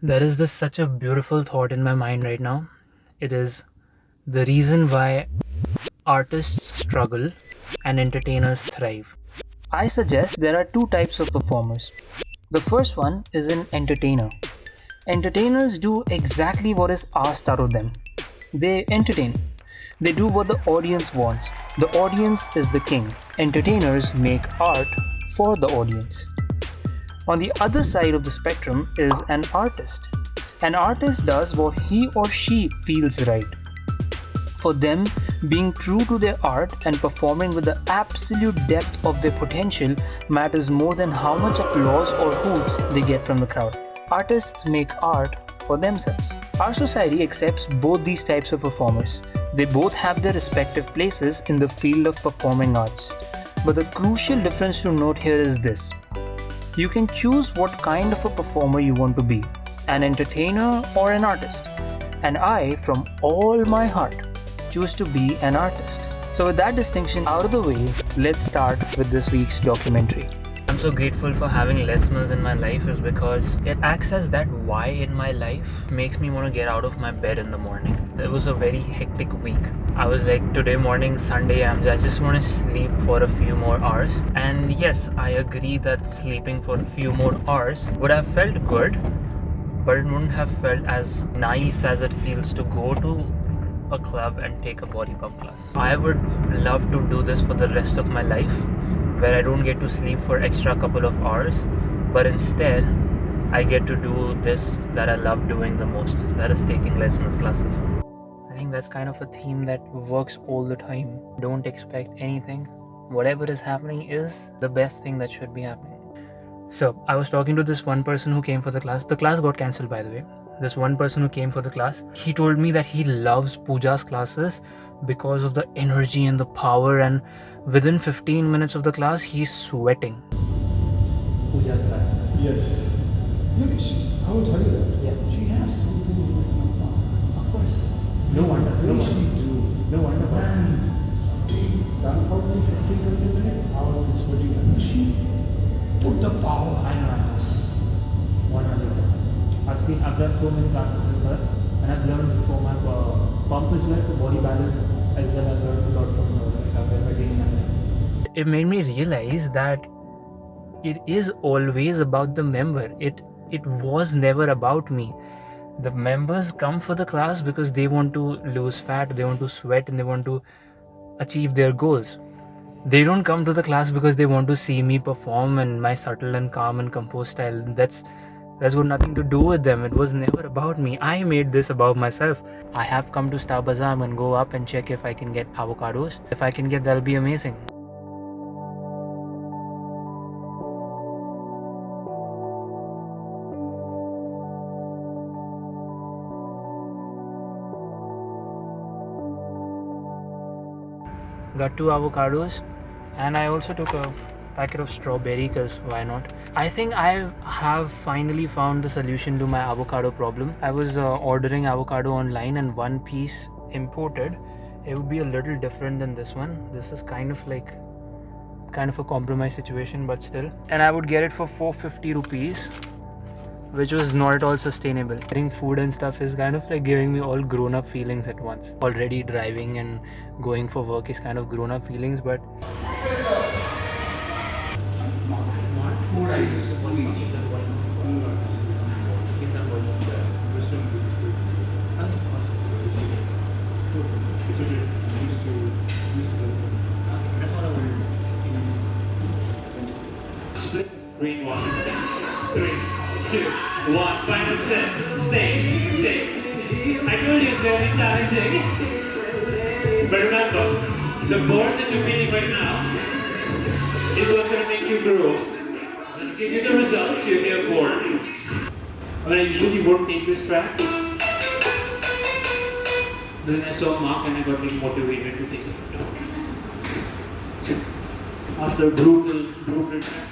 There is this such a beautiful thought in my mind right now. It is the reason why artists struggle and entertainers thrive. I suggest there are two types of performers. The first one is an entertainer. Entertainers do exactly what is asked out of them. They entertain. They do what the audience wants. The audience is the king. Entertainers make art for the audience. On the other side of the spectrum is an artist. An artist does what he or she feels right. For them, being true to their art and performing with the absolute depth of their potential matters more than how much applause or hoots they get from the crowd. Artists make art for themselves. Our society accepts both these types of performers. They both have their respective places in the field of performing arts. But the crucial difference to note here is this. You can choose what kind of a performer you want to be, an entertainer or an artist. And I, from all my heart, choose to be an artist. So with that distinction out of the way, let's start with this week's documentary. I'm so grateful for having Les Mills in my life is because it acts as that why in my life makes me want to get out of my bed in the morning. It was a very hectic week. I was like, today morning, Sunday, I just want to sleep for a few more hours. And yes, I agree that sleeping for a few more hours would have felt good, but it wouldn't have felt as nice as it feels to go to a club and take a body pump class. I would love to do this for the rest of my life, where I don't get to sleep for extra couple of hours, but instead I get to do this that I love doing the most, that is taking Les Mills classes. I think that's kind of a theme that works all the time. Don't expect anything. Whatever is happening is the best thing that should be happening. So I was talking to this one person who came for the class. The class got cancelled, by the way. This one person who came for the class, he told me that he loves Pooja's classes because of the energy and the power, and within 15 minutes of the class he's sweating. Pooja's class. Yes. Look, I will tell you that. Yeah. She has something in Of course. No wonder. What does she do? No wonder. Man, she done for me 15-20 minutes. I will be sweating. And she put the power. I know. 100%. I've done so many classes with her, and I've learned for my pump as well, for body balance as well. I've learned a lot from her. I've been taking her. It made me realize that it is always about the member. It was never about me. The members come for the class because they want to lose fat, they want to sweat, and they want to achieve their goals. They don't come to the class because they want to see me perform and my subtle and calm and composed style. That's got nothing to do with them. It was never about me. I made this about myself. I have come to Star Bazaar. I'm gonna go up and check if I can get avocados. If I can get, that'll be amazing. Got 2 avocados, and I also took a packet of strawberry because why not? I think I have finally found the solution to my avocado problem. I was ordering avocado online, and one piece imported. It would be a little different than this one. This is kind of a compromise situation, but still. And I would get it for 450 rupees, which was not at all sustainable. Getting food and stuff is kind of like giving me all grown-up feelings at once. Already driving and going for work is kind of grown-up feelings, but Food I used to bleach. It's okay. Used to that's what I wanted. Green 1, 3, 2, 1. Final set. Stay. I told you it's going to be challenging. But remember, the board that you're feeling right now is what's going to make you grow. Let's give you the results. You're here for. I usually won't take this track. Then I saw Mark and I got motivated to take it. After brutal track,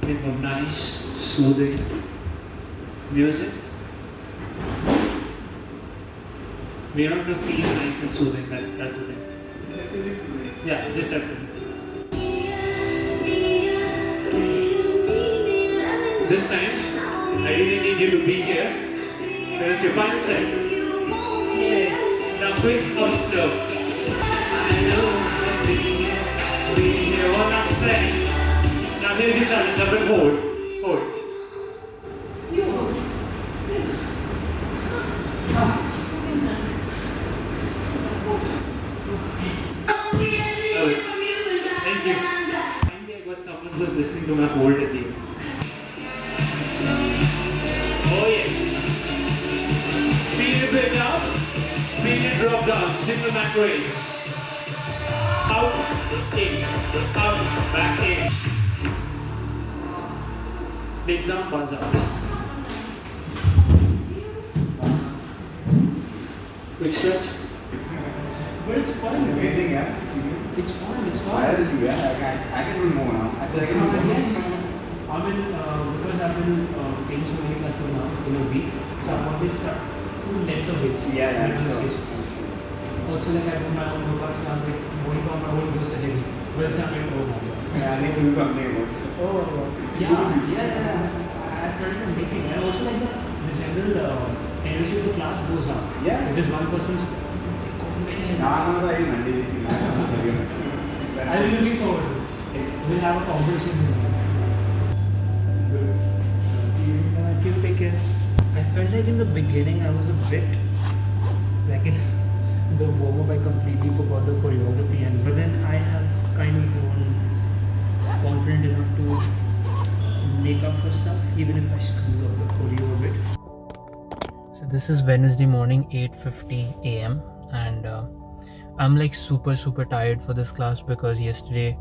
think of nice, soothing music. We are going to feel nice and soothing. That's the thing. Yeah, deceptive. This time, I really need you to be here There's your final set. Yes. Now quick or slow? I know. We hear one last set. Now here's your challenge. Number 4. Hold. Thank you. Finally, I got someone who's listening to my hold at the end. Oh yes. Feel it build up. Feel it drop down. Single mat raise. Out, in, out, back in. Base down, buzz up. Quick stretch. But it's fun. Amazing, yeah. It's fun, it's fun. I can do more now. I feel like I can do more. Yes. I mean, because I've been taking so many classes now in a week, so I've always started to lesser weights. Yeah, sure. Also, like I do my own workouts, so I'm like going on my own goes heavy. Well, I'm like, oh my god. Yeah, I need to do something about it. Oh, yeah. I felt it amazing. And also, like the general energy of the class goes up. Yeah. If there's one person's. I'm not Monday. I'm looking forward to it. We'll have a competition. See you, take care. I felt like in the beginning I was a bit like in the warm-up I completely forgot the choreography, but then I have kind of grown confident enough to make up for stuff even if I screw up the choreo a bit. So this is Wednesday morning, 8:50 a.m. and I'm like super tired for this class because yesterday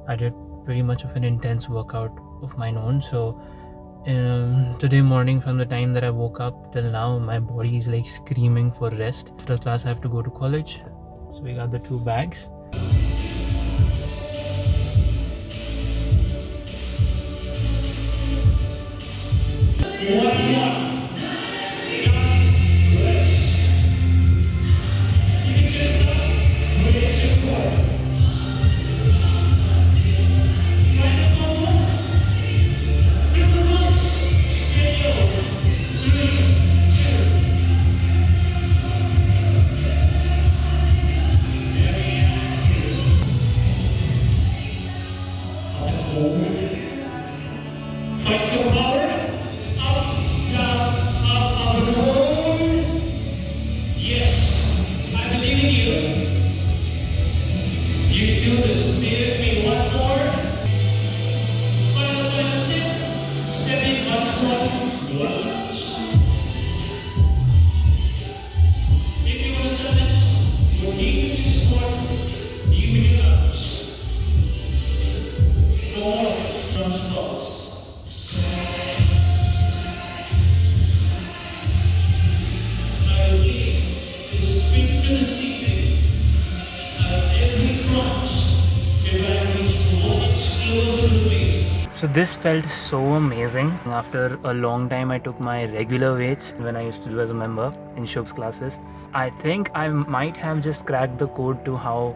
I did pretty much of an intense workout of my own. So today morning, from the time that I woke up till now, my body is like screaming for rest. After class I have to go to college, so we got the 2 bags. So this felt so amazing. After a long time I took my regular weights when I used to do as a member in Shubh's classes. I think I might have just cracked the code to how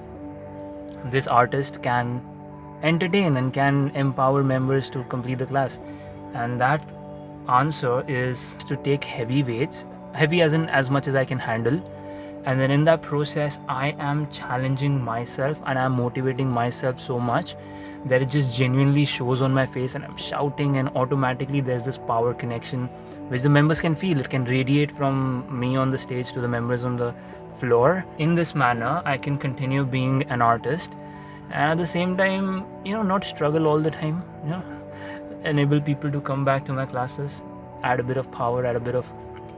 this artist can entertain and can empower members to complete the class. And that answer is to take heavy weights, heavy as in as much as I can handle. And then in that process, I am challenging myself and I'm motivating myself so much that it just genuinely shows on my face, and I'm shouting, and automatically there's this power connection which the members can feel. It can radiate from me on the stage to the members on the floor. In this manner, I can continue being an artist and at the same time, not struggle all the time, enable people to come back to my classes, add a bit of power, add a bit of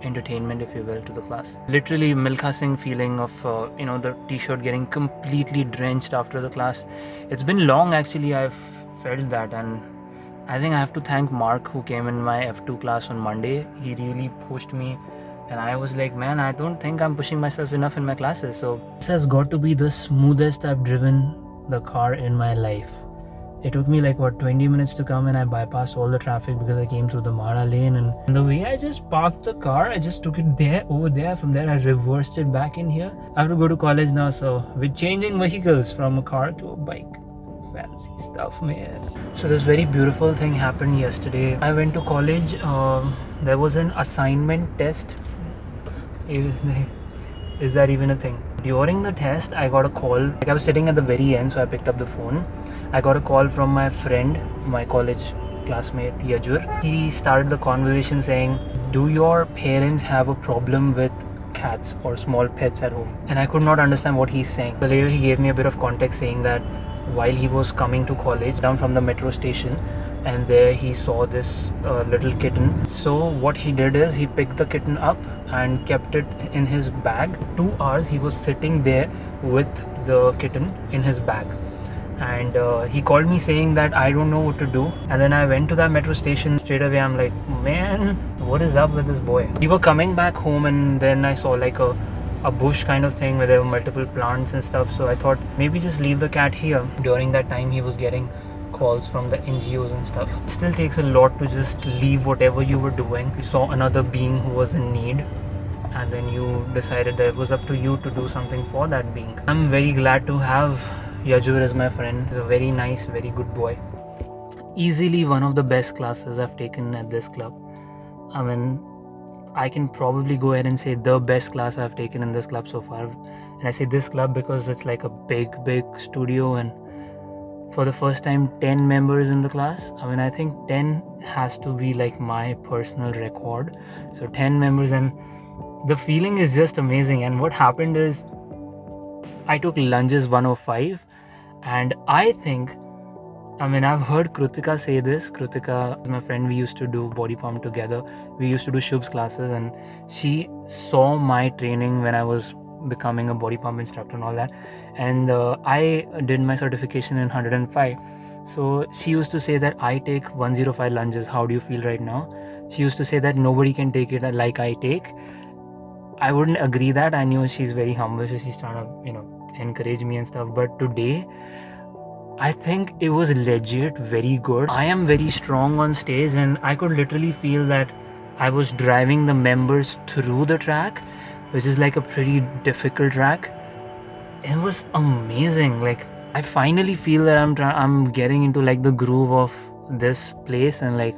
entertainment, if you will, to the class. Literally Milkha Singh feeling of the t-shirt getting completely drenched after the class. It's been long actually I've felt that, and I think I have to thank Mark, who came in my F2 class on Monday. He really pushed me and I was like, man, I don't think I'm pushing myself enough in my classes. So this has got to be the smoothest I've driven the car in my life. It took me like 20 minutes to come, and I bypassed all the traffic because I came through the Mara lane. And the way I just parked the car, I just took it there, over there. From there I reversed it back in here. I have to go to college now, so we're changing vehicles from a car to a bike. Some fancy stuff, man. So this very beautiful thing happened yesterday. I went to college. There was an assignment test Is that even a thing? During the test, I got a call. Like, I was sitting at the very end, so I picked up the phone. I got a call from my friend, my college classmate Yajur. He started the conversation saying, "Do your parents have a problem with cats or small pets at home?" And I could not understand what he's saying. But later he gave me a bit of context, saying that while he was coming to college down from the metro station, and there he saw this little kitten. So what he did is he picked the kitten up and kept it in his bag. 2 hours he was sitting there with the kitten in his bag, and he called me saying that I don't know what to do. And then I went to that metro station. Straight away I'm like, man, what is up with this boy? We were coming back home, and then I saw like a bush kind of thing where there were multiple plants and stuff. So I thought maybe just leave the cat here. During that time he was getting calls from the NGOs and stuff. It still takes a lot to just leave whatever you were doing. You saw another being who was in need, and then you decided that it was up to you to do something for that being. I'm very glad to have Yajur as my friend. He's a very nice, very good boy. Easily one of the best classes I've taken at this club. I mean, I can probably go ahead and say the best class I've taken in this club so far. And I say this club because it's like a big studio, and for the first time 10 members in the class. I mean, I think 10 has to be like my personal record. So 10 members, and the feeling is just amazing. And what happened is I took lunges 105, and I think, I mean, I've heard Krutika say this. Krutika is my friend. We used to do body pump together. We used to do Shubh's classes, and she saw my training when I was becoming a body pump instructor and all that. And I did my certification in 105. So she used to say that I take 105 lunges. How do you feel right now? She used to say that nobody can take it like I take. I wouldn't agree that. I knew she's very humble, so she's trying to, encourage me and stuff. But today, I think it was legit very good. I am very strong on stage, and I could literally feel that I was driving the members through the track, which is like a pretty difficult track. It was amazing. Like, I finally feel that I'm getting into like the groove of this place, and like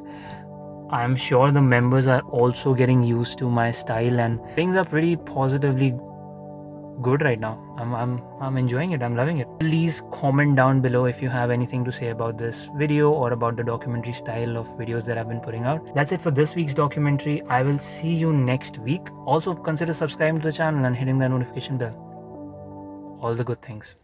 I'm sure the members are also getting used to my style, and things are pretty positively good right now. I'm enjoying it. I'm loving it. Please comment down below if you have anything to say about this video or about the documentary style of videos that I've been putting out. That's it for this week's documentary. I will see you next week. Also, consider subscribing to the channel and hitting the notification bell. All the good things.